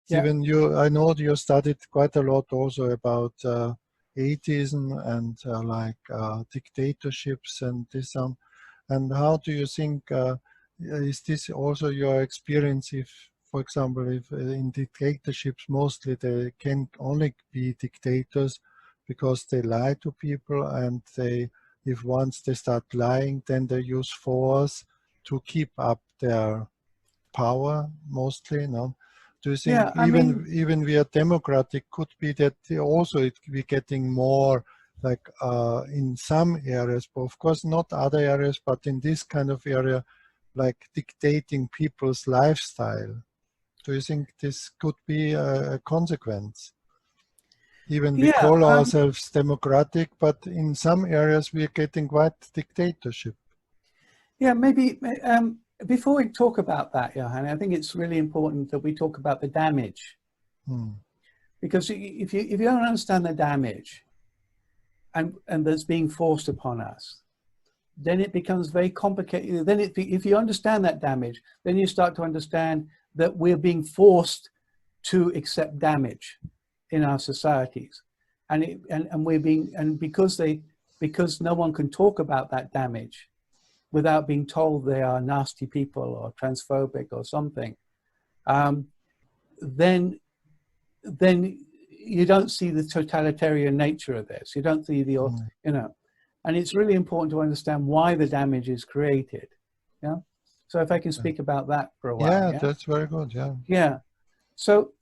Yeah. Even you, I know you studied quite a lot also about atheism and dictatorships and this. And how do you think, is this also your experience if, for example, if in dictatorships mostly they can only be dictators because they lie to people, and if once they start lying, then they use force to keep up their power mostly, no? Do you think Yeah, I mean, even we are democratic could be that also it could be getting more like in some areas, but of course not other areas, but in this kind of area, like dictating people's lifestyle? Do you think this could be a consequence? Even we yeah, call ourselves democratic, but in some areas we are getting quite dictatorship. yeah, maybe before we talk about that, Johan, I think it's really important that we talk about the damage. Because if you don't understand the damage and that's being forced upon us, then it becomes very complicated. Then if you understand that damage, then you start to understand that we're being forced to accept damage in our societies, and because no one can talk about that damage without being told they are nasty people or transphobic or something, then you don't see the totalitarian nature of this. You don't see the, and it's really important to understand why the damage is created. Yeah. So if I can speak about that for a while. Yeah, that's very good. Yeah. Yeah. So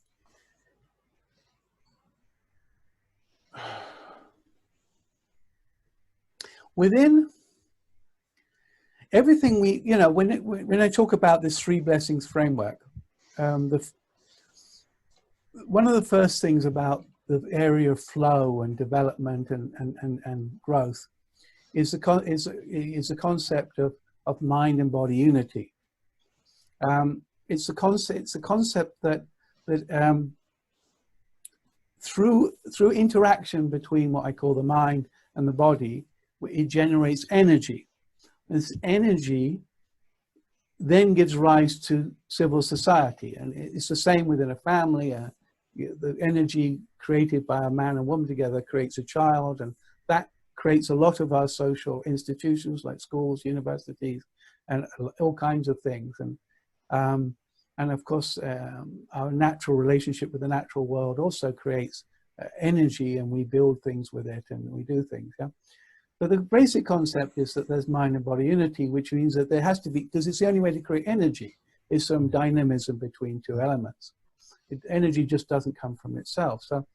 within everything when I talk about this three blessings framework, one of the first things about the area of flow and development and growth is the concept of mind and body unity. It's a concept that through interaction between what I call the mind and the body, it generates energy. This energy then gives rise to civil society, and it's the same within a family. The energy created by a man and woman together creates a child, and that creates a lot of our social institutions like schools, universities, and all kinds of things. And of course, our natural relationship with the natural world also creates energy, and we build things with it, and we do things. Yeah. But the basic concept is that there's mind and body unity, which means that there has to be, because it's the only way to create energy, is some dynamism between two elements. Energy just doesn't come from itself. So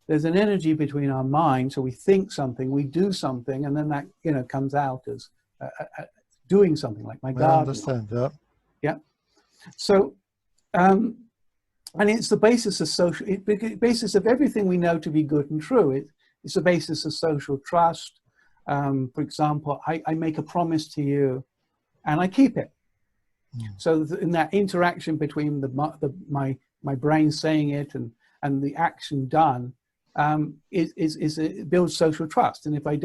there's an energy between our mind, so we think something, we do something, and then that comes out as doing something, like my garden. I understand. Yeah. Yeah. So, and it's the basis of basis of everything we know to be good and true. It's the basis of social trust. For example, I make a promise to you, and I keep it. So in that interaction between my brain saying it and the action done, it builds social trust. And if I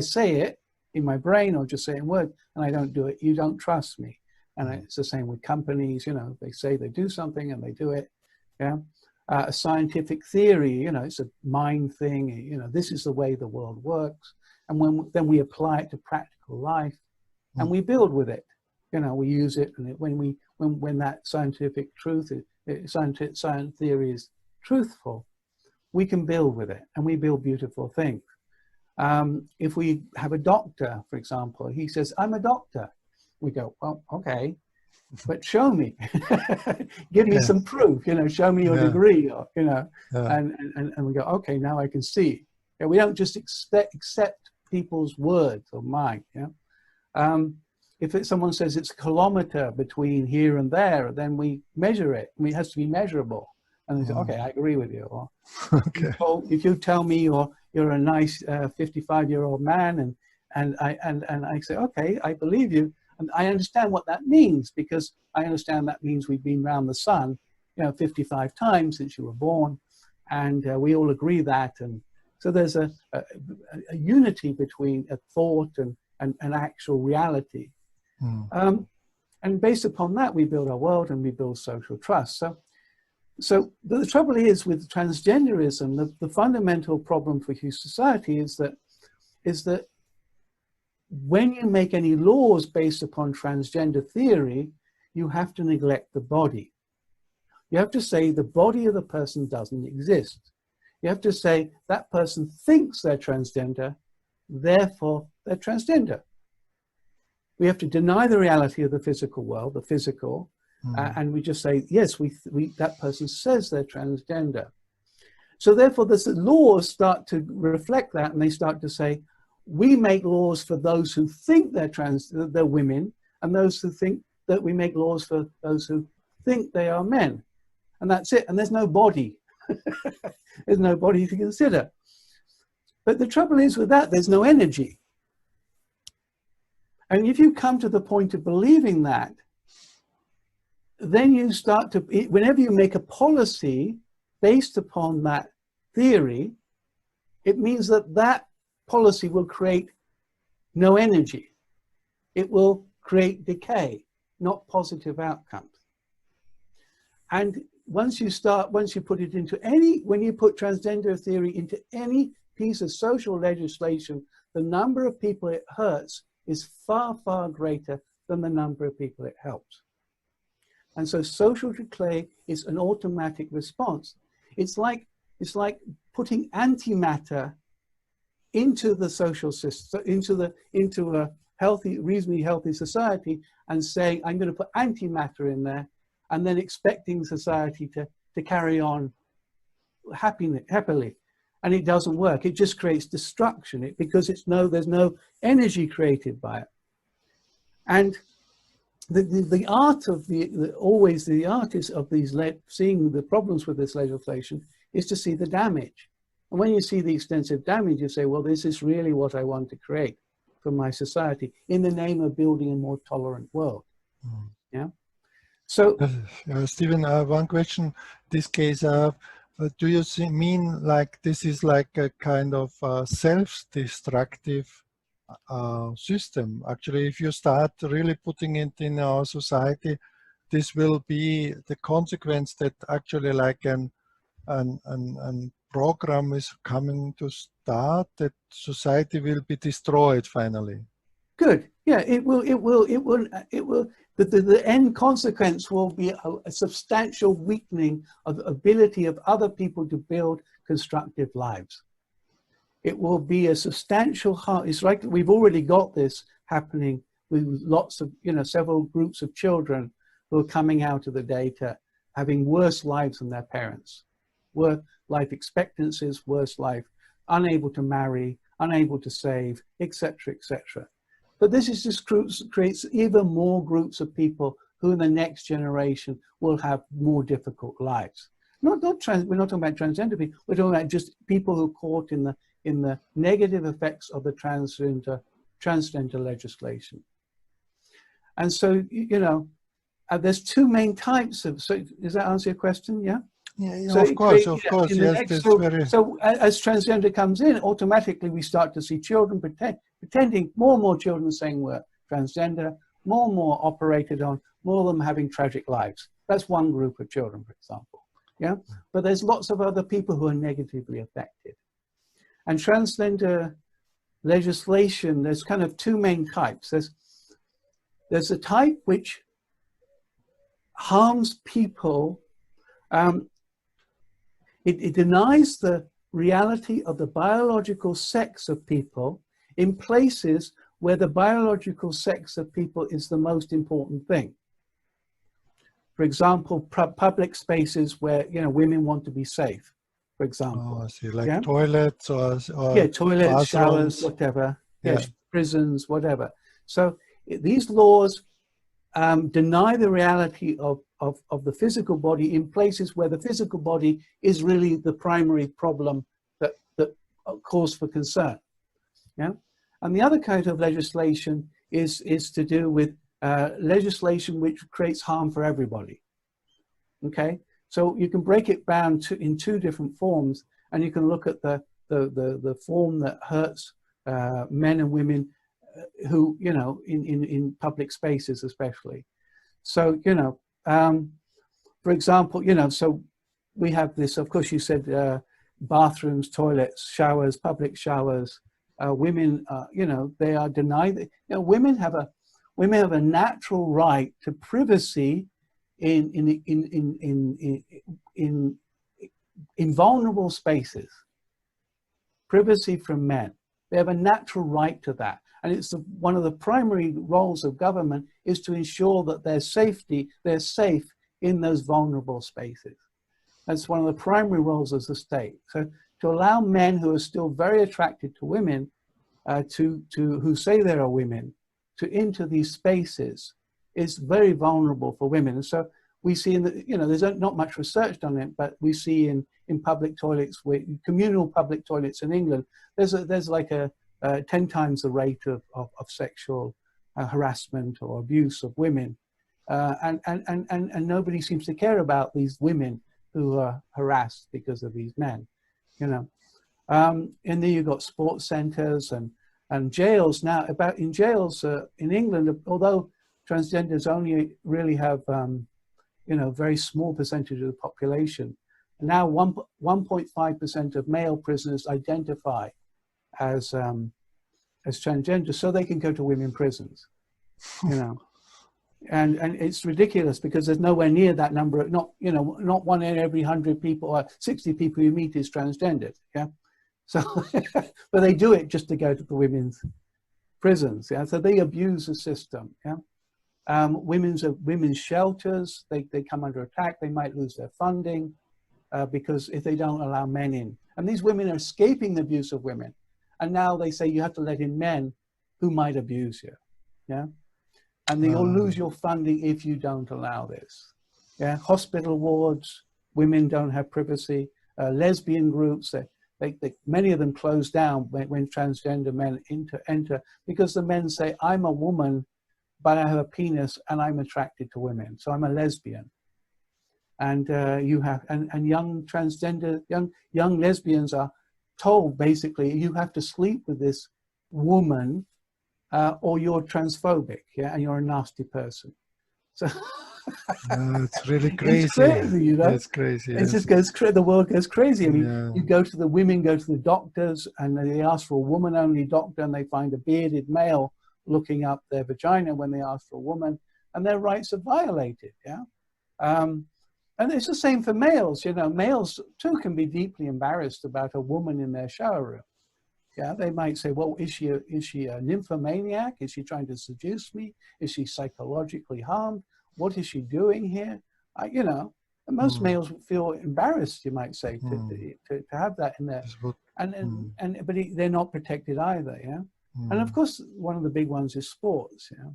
say it in my brain or just say it in words and I don't do it, you don't trust me. And it's the same with companies. They say they do something and they do it. Yeah. A scientific theory, it's a mind thing. This is the way the world works. And then we apply it to practical life, and we build with it. We use it, and when that scientific truth, science theory is truthful, we can build with it, and we build beautiful things. If we have a doctor, for example, he says, "I'm a doctor." We go, "Well, okay, but show me, give me some proof. Show me your degree, or and we go, "Okay, now I can see." We don't just accept people's words or mine. If someone says it's a kilometer between here and there, then we measure it. It has to be measurable. And they say, "Okay, I agree with you." Or if you tell me you're a nice 55-year-old man, and I say, "Okay, I believe you," and I understand what that means, because I understand that means we've been around the sun, 55 times since you were born, and we all agree that. And so there's a unity between a thought and actual reality. And based upon that, we build our world and we build social trust. So So the trouble is with transgenderism, the fundamental problem for human society is that when you make any laws based upon transgender theory, you have to neglect the body. You have to say the body of the person doesn't exist. You have to say that person thinks they're transgender, therefore they're transgender. We have to deny the reality of the physical world, the physical, and we just say, yes, that person says they're transgender. So therefore, the laws start to reflect that, and they start to say, we make laws for those who think they're women, and those who think that we make laws for those who think they are men. And that's it. And there's no body. There's no body to consider. But the trouble is with that, there's no energy. And if you come to the point of believing that, then you start to, whenever you make a policy based upon that theory, it means that that policy will create no energy. It will create decay, not positive outcomes. And once you put it into when you put transgender theory into any piece of social legislation, the number of people it hurts is far, far greater than the number of people it helps. And so social decay is an automatic response. It's like putting antimatter into the social system, into a healthy, reasonably healthy society, and saying, I'm going to put antimatter in there, and then expecting society to carry on happily. And it doesn't work. It just creates destruction because there's no energy created by it. And the art of the artist of seeing the problems with this legislation is to see the damage. And when you see the extensive damage, you say, well, this is really what I want to create for my society in the name of building a more tolerant world. Yeah. So, Stephen, one question. This case, do you mean like this is like a kind of self-destructive system? Actually, if you start really putting it in our society, this will be the consequence that actually like an program is coming to start, that society will be destroyed finally. Good. Yeah, it will. The end consequence will be a substantial weakening of the ability of other people to build constructive lives. It will be a substantial harm. It's like we've already got this happening with lots of, several groups of children who are coming out of the data having worse lives than their parents, worse life expectancies, worse life, unable to marry, unable to save, etc., etc. But this is just creates even more groups of people who in the next generation will have more difficult lives. We're not talking about transgender people, we're talking about just people who are caught in the negative effects of the transgender legislation. And so, there's two main types of, so does that answer your question? Yeah? Yeah, So of course, yes. So as transgender comes in, automatically we start to see children pretending, more and more children saying we're transgender, more and more operated on, more of them having tragic lives. That's one group of children, for example. Yeah, but there's lots of other people who are negatively affected. And transgender legislation, there's kind of two main types. There's a type which harms people. It denies the reality of the biological sex of people in places where the biological sex of people is the most important thing. For example, public spaces where women want to be safe, for example. Oh, I see, like toilets or toilets, bathrooms. showers, whatever. Prisons, whatever. So these laws deny the reality of the physical body in places where the physical body is really the primary problem that cause for concern. Yeah, and the other kind of legislation is to do with legislation which creates harm for everybody. Okay, so you can break it down in two different forms, and you can look at the form that hurts men and women who in public spaces especially. So for example, so we have this, of course, you said bathrooms, toilets, showers, public showers. Women, you know, they are denied. You know, women have a natural right to privacy in vulnerable spaces. Privacy from men. They have a natural right to that. And it's one of the primary roles of government is to ensure that they're safe in those vulnerable spaces. That's one of the primary roles of the state. So to allow men who are still very attracted to women, who say they are women, to enter these spaces is very vulnerable for women. And so we see in the, you know, there's not much research done it, but we see in public toilets, communal public toilets in England, there's like a 10 times the rate of sexual harassment or abuse of women. And nobody seems to care about these women who are harassed because of these men, you know. And then you've got sports centers and jails now. In jails in England, although transgenders only really have, you know, very small percentage of the population, now 1.5% of male prisoners identify as transgender, so they can go to women prisons, you know. And it's ridiculous because there's nowhere near that number. Not, you know, not 1 in every 100 people or 60 people you meet is transgendered. Yeah. So, but they do it just to go to the women's prisons. Yeah. So they abuse the system. Yeah. Women's shelters, they come under attack. They might lose their funding because if they don't allow men in. And these women are escaping the abuse of women. And now they say you have to let in men who might abuse you. Yeah. And you'll lose your funding if you don't allow this. Yeah. Hospital wards, women don't have privacy. Lesbian groups, many of them close down when transgender men enter because the men say, I'm a woman, but I have a penis and I'm attracted to women, so I'm a lesbian. And young transgender, young lesbians are told basically you have to sleep with this woman or you're transphobic, yeah, and you're a nasty person. So it's really crazy. It's crazy, you know. It's crazy. It just goes. The world goes crazy. I mean, Yeah. you go to the women, go to the doctors, and they ask for a woman-only doctor, and they find a bearded male looking up their vagina when they ask for a woman, and their rights are violated. Yeah. And it's the same for males. You know, males too can be deeply embarrassed about a woman in their shower room. Yeah, they might say, well, is she a nymphomaniac? Is she trying to seduce me? Is she psychologically harmed? What is she doing here? You know, and most males feel embarrassed, you might say, to have that in there. But they're not protected either, yeah? And of course, one of the big ones is sports, yeah?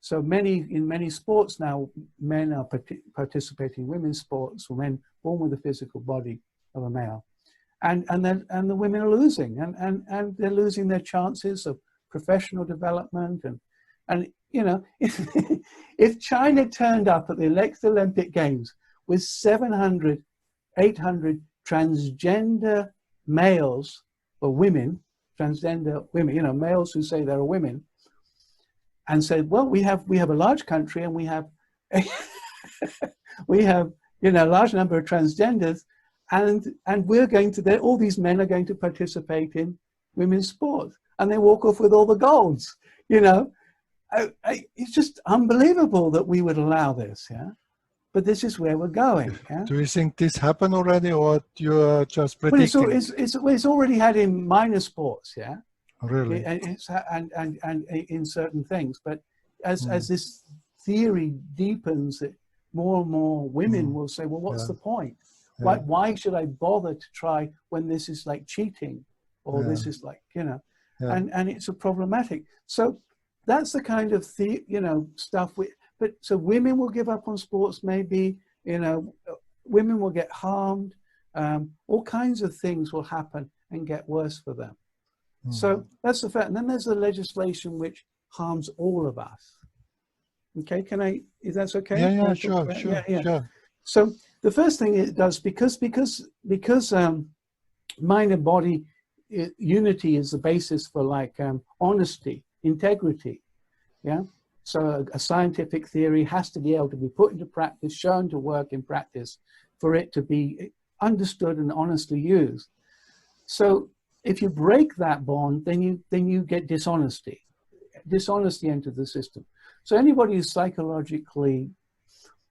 So in many sports now, men are participating in women's sports, or men born with the physical body of a male. And the women are losing, and they're losing their chances of professional development. And you know, if China turned up at the next Olympic Games with 700, 800 transgender males or women, transgender women, you know, males who say they're women, and said, well, we have a large country and we have you know, a large number of transgenders. And we're going to, all these men are going to participate in women's sports, and they walk off with all the golds, you know. It's just unbelievable that we would allow this, yeah. But this is where we're going. Yeah? Do you think this happened already, or you're just predicting? Well, it's already had in minor sports, yeah. Really? And in certain things, but as this theory deepens, that more and more women will say, well, what's the point? Why should I bother to try when this is like cheating, or this is like, you know, and it's a problematic. So that's the kind of you know, stuff. But so women will give up on sports, maybe, you know, women will get harmed. All kinds of things will happen and get worse for them. So that's the fact. And then there's the legislation which harms all of us. Okay, is that okay? Yeah, sure. So the first thing it does, because mind and body unity is the basis for like honesty, integrity, yeah? So a scientific theory has to be able to be put into practice, shown to work in practice for it to be understood and honestly used. So if you break that bond, then you get dishonesty. Dishonesty enters the system. So anybody who's psychologically,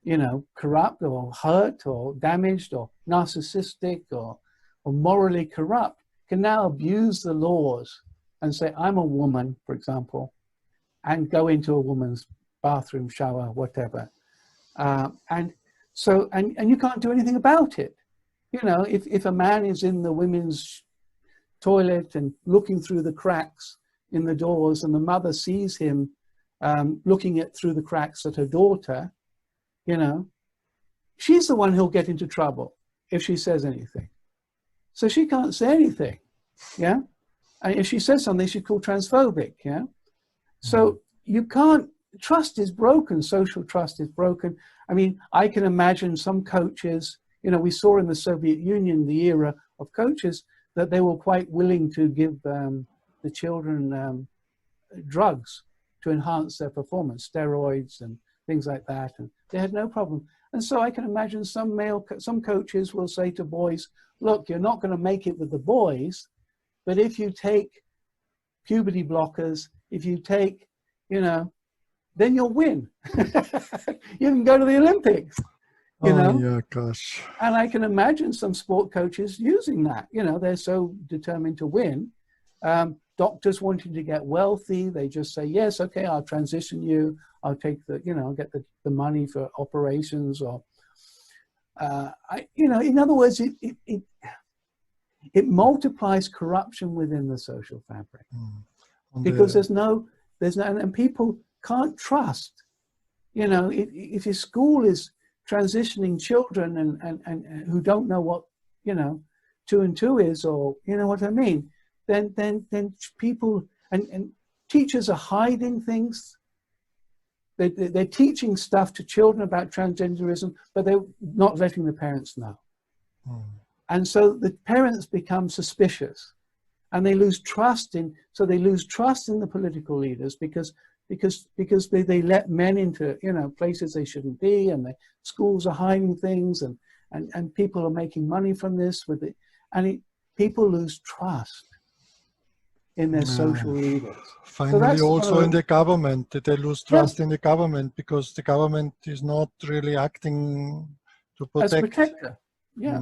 you know, corrupt or hurt or damaged or narcissistic or morally corrupt can now abuse the laws and say, I'm a woman, for example, and go into a woman's bathroom, shower, whatever. And you can't do anything about it. You know, if a man is in the women's toilet and looking through the cracks in the doors and the mother sees him looking through the cracks at her daughter, you know, she's the one who'll get into trouble if she says anything. So she can't say anything, yeah? And if she says something, she's called transphobic, yeah? So you can't, trust is broken, social trust is broken. I mean, I can imagine some coaches, you know, we saw in the Soviet Union, the era of coaches, that they were quite willing to give the children drugs to enhance their performance, steroids and things like that, and they had no problem. And so I can imagine some coaches will say to boys, look, you're not going to make it with the boys, but if you take puberty blockers, if you take, you know, then you'll win. You can go to the Olympics, you know? Yeah, gosh. And I can imagine some sport coaches using that. You know, they're so determined to win. Doctors wanting to get wealthy, they just say, yes, okay, I'll transition you. I'll take the, you know, I'll get the money for operations or, you know, in other words, it multiplies corruption within the social fabric because there's no, and people can't trust, you know, if your school is transitioning children and who don't know what, you know, 2 and 2 is, or, you know what I mean, then people and teachers are hiding things. They're teaching stuff to children about transgenderism, but they're not letting the parents know. And so the parents become suspicious and they lose trust in, so they lose trust in the political leaders because they let men into, you know, places they shouldn't be, and the schools are hiding things, and people are making money from this with it, and people lose trust in their social leaders. Finally, so also in the government, they lose trust in the government because the government is not really acting to protect. As a protector, yeah.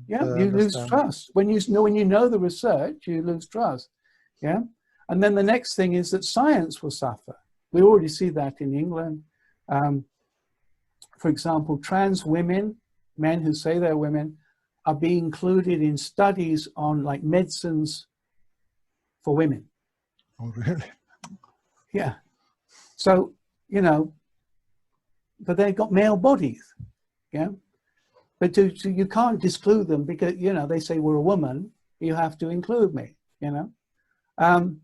Yeah, you lose trust. When you know the research, you lose trust. Yeah. And then the next thing is that science will suffer. We already see that in England. For example, trans women, men who say they're women, are being included in studies on like medicines for women. Oh, really? Yeah. So, you know, but they've got male bodies. Yeah. But you can't exclude them because, you know, they say we're a woman, you have to include me, you know.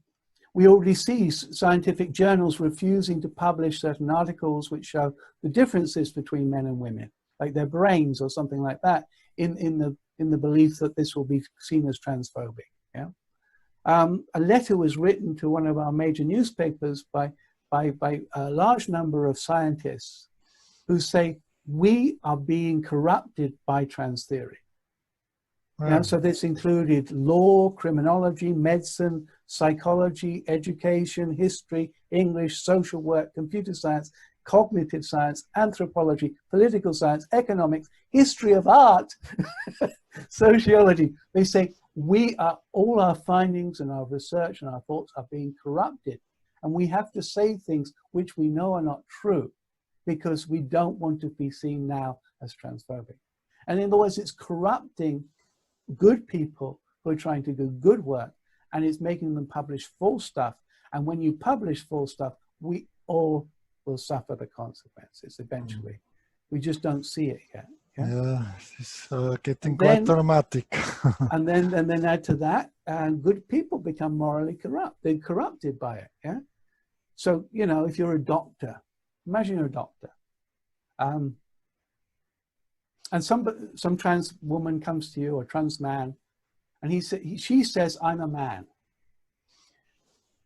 We already see scientific journals refusing to publish certain articles which show the differences between men and women, like their brains or something like that, in the belief that this will be seen as transphobic. Yeah. A letter was written to one of our major newspapers by a large number of scientists who say we are being corrupted by trans theory. Yeah, so this included law, criminology, medicine, psychology, education, history, English, social work, computer science, cognitive science, anthropology, political science, economics, history of art, sociology. They say all our findings and our research and our thoughts are being corrupted. And we have to say things which we know are not true because we don't want to be seen now as transphobic. And in other words, it's corrupting good people who are trying to do good work, and it's making them publish false stuff. And when you publish false stuff, we all will suffer the consequences eventually. We just don't see it yet. Yeah, it's getting quite dramatic. and then add to that, and good people become morally corrupt. They're corrupted by it. Yeah. So, you know, if you're a doctor, imagine you're a doctor, and some trans woman comes to you, or trans man, and she says, I'm a man.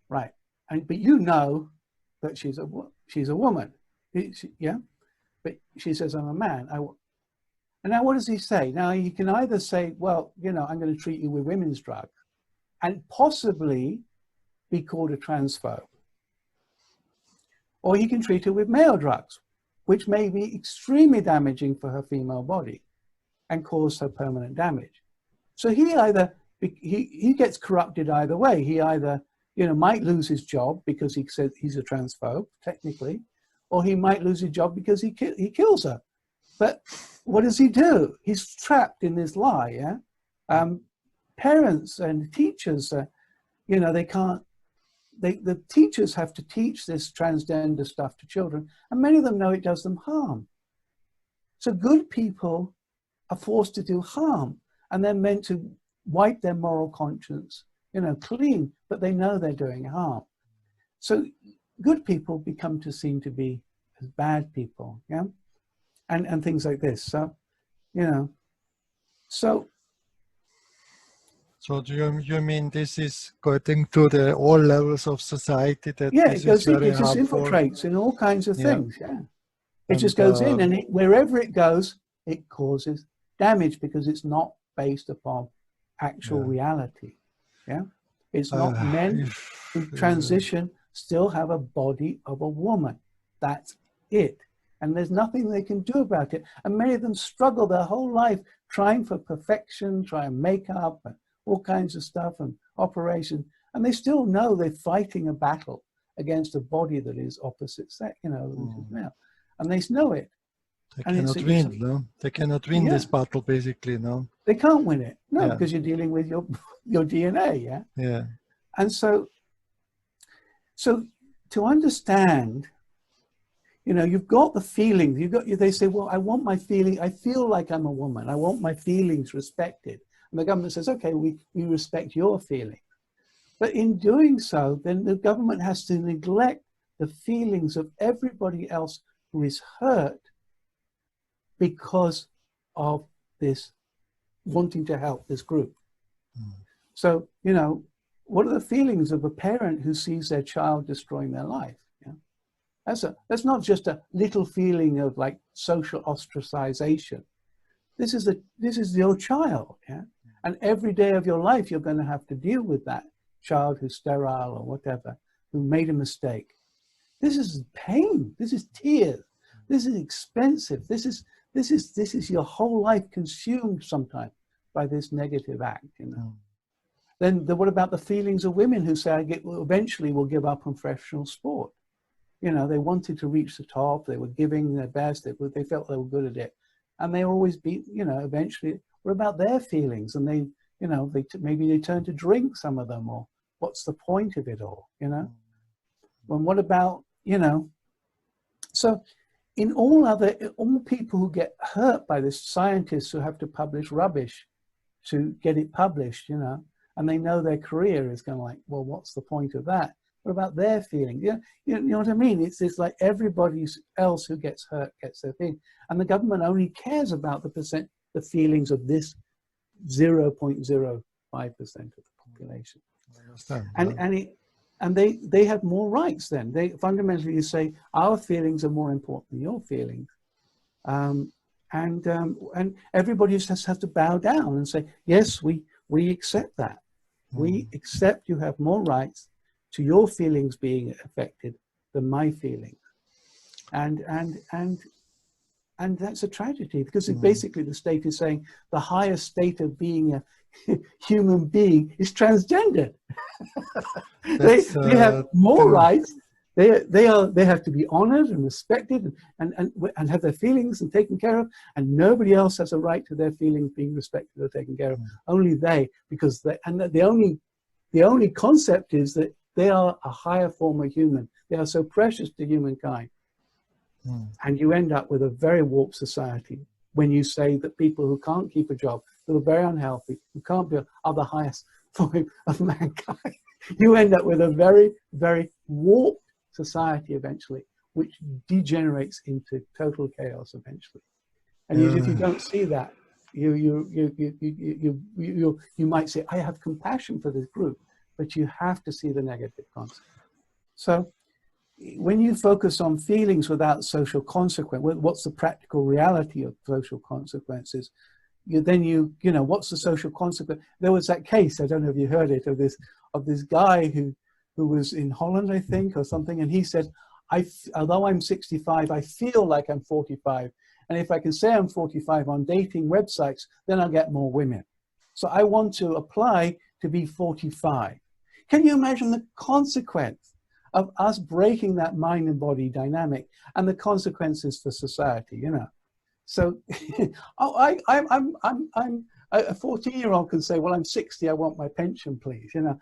Right. But you know that she's a woman. Yeah. But she says, I'm a man. And now what does he say? Now he can either say, well, you know, I'm going to treat you with women's drugs and possibly be called a transphobe. Or he can treat her with male drugs, which may be extremely damaging for her female body and cause her permanent damage. So he gets corrupted either way. He either, you know, might lose his job because he said he's a transphobe, technically, or he might lose his job because he kills her. But what does he do? He's trapped in this lie, yeah? Parents and teachers, you know, they can't, the teachers have to teach this transgender stuff to children, and many of them know it does them harm. So good people are forced to do harm, and they're meant to wipe their moral conscience, you know, clean, but they know they're doing harm. So good people become to seem to be as bad people, yeah? And things like this. So, you know, so do you mean this is going to all levels of society, that yeah, this it goes is in, very it just harmful? infiltrates in all kinds of things, yeah. It And, just goes in, and wherever it goes, it causes damage because it's not based upon actual reality, yeah. It's not men who transition still have a body of a woman. That's it. And there's nothing they can do about it. And many of them struggle their whole life trying for perfection, trying makeup and all kinds of stuff and operation. And they still know they're fighting a battle against a body that is opposite sex, you know, and they know it. They cannot win, no? They cannot win this battle, basically, no? They can't win it, no, because you're dealing with your DNA, yeah? Yeah. And so to understand, you know, you've got the feelings, they say, well, I want my feeling, I feel like I'm a woman, I want my feelings respected. And the government says, okay, we respect your feelings. But in doing so, then the government has to neglect the feelings of everybody else who is hurt because of this wanting to help this group. So, you know, what are the feelings of a parent who sees their child destroying their life? That's not just a little feeling of like social ostracization. This is your child, yeah? And every day of your life, you're going to have to deal with that child who's sterile or whatever, who made a mistake. This is pain. This is tears. This is expensive. This is your whole life consumed sometimes by this negative act, you know. Then what about the feelings of women who say, eventually will give up on professional sport? You know, they wanted to reach the top, they were giving their best, they felt they were good at it. And they always beat, you know, eventually, what about their feelings? And they, you know, maybe they turn to drink, some of them, or what's the point of it all, you know? And what about, you know, so in all people who get hurt by this, scientists who have to publish rubbish to get it published, you know, and they know their career is going to like, well, what's the point of that? What about their feelings? Yeah, you know what I mean? It's like everybody else who gets hurt gets their feeling. And the government only cares about the feelings of this 0.05% of the population. I understand. And they have more rights then. They fundamentally say, our feelings are more important than your feelings. And everybody just has to bow down and say, yes, we accept that. We accept you have more rights to your feelings being affected than my feelings. And that's a tragedy, because basically the state is saying the highest state of being a human being is transgender. They have more rights. They have to be honored and respected and have their feelings and taken care of, and nobody else has a right to their feelings being respected or taken care of. Only they, because the only concept is that they are a higher form of human. They are so precious to humankind. And you end up with a very warped society when you say that people who can't keep a job, who are very unhealthy, who can't be, are the highest form of mankind. You end up with a very, very warped society eventually, which degenerates into total chaos eventually. And if you don't see that, you might say, I have compassion for this group, but you have to see the negative consequences. So, when you focus on feelings without social consequence, what's the practical reality of social consequences? You know, what's the social consequence? There was that case, I don't know if you heard it, of this guy who was in Holland, I think, or something, and he said, although I'm 65, I feel like I'm 45. And if I can say I'm 45 on dating websites, then I'll get more women. So I want to apply to be 45. Can you imagine the consequence of us breaking that mind and body dynamic and the consequences for society, you know? So I'm a 14-year-old can say, well, I'm 60, I want my pension, please, you know.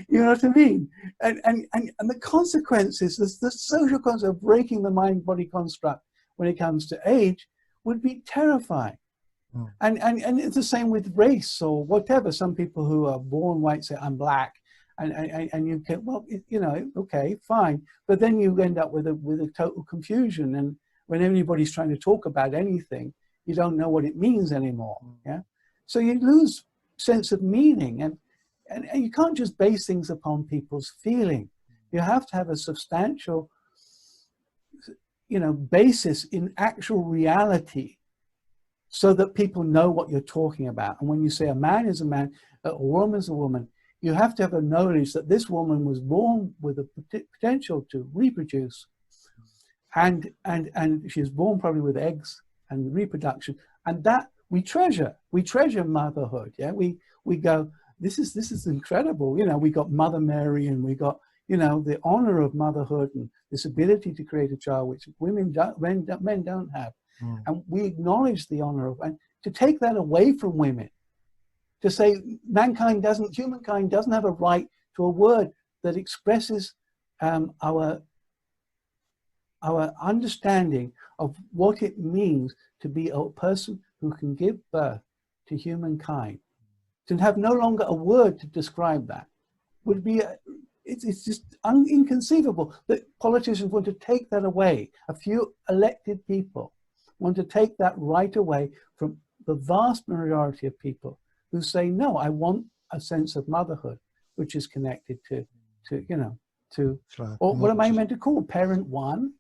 You know what I mean? And the consequences, the social consequences of breaking the mind-body construct when it comes to age would be terrifying. Mm. And it's the same with race or whatever. Some people who are born white say, I'm black. And you get, well, you know, okay, fine. But then you end up with a total confusion. And when anybody's trying to talk about anything, you don't know what it means anymore. Yeah. So you lose sense of meaning, and you can't just base things upon people's feeling. You have to have a substantial, you know, basis in actual reality so that people know what you're talking about. And when you say a man is a man, a woman is a woman, you have to have a knowledge that this woman was born with a potential to reproduce, and she was born probably with eggs and reproduction, and that we treasure motherhood. Yeah, we go, this is incredible. You know, we got Mother Mary, and we got, you know, the honor of motherhood and this ability to create a child, which men don't have. Mm. And we acknowledge the honor of, and to take that away from women, to say humankind doesn't have a right to a word that expresses our understanding of what it means to be a person who can give birth to humankind. To have no longer a word to describe that would be, it's just inconceivable that politicians want to take that away. A few elected people want to take that right away from the vast majority of people who say, no, I want a sense of motherhood, which is connected to you know, to, or what am I meant to call parent one?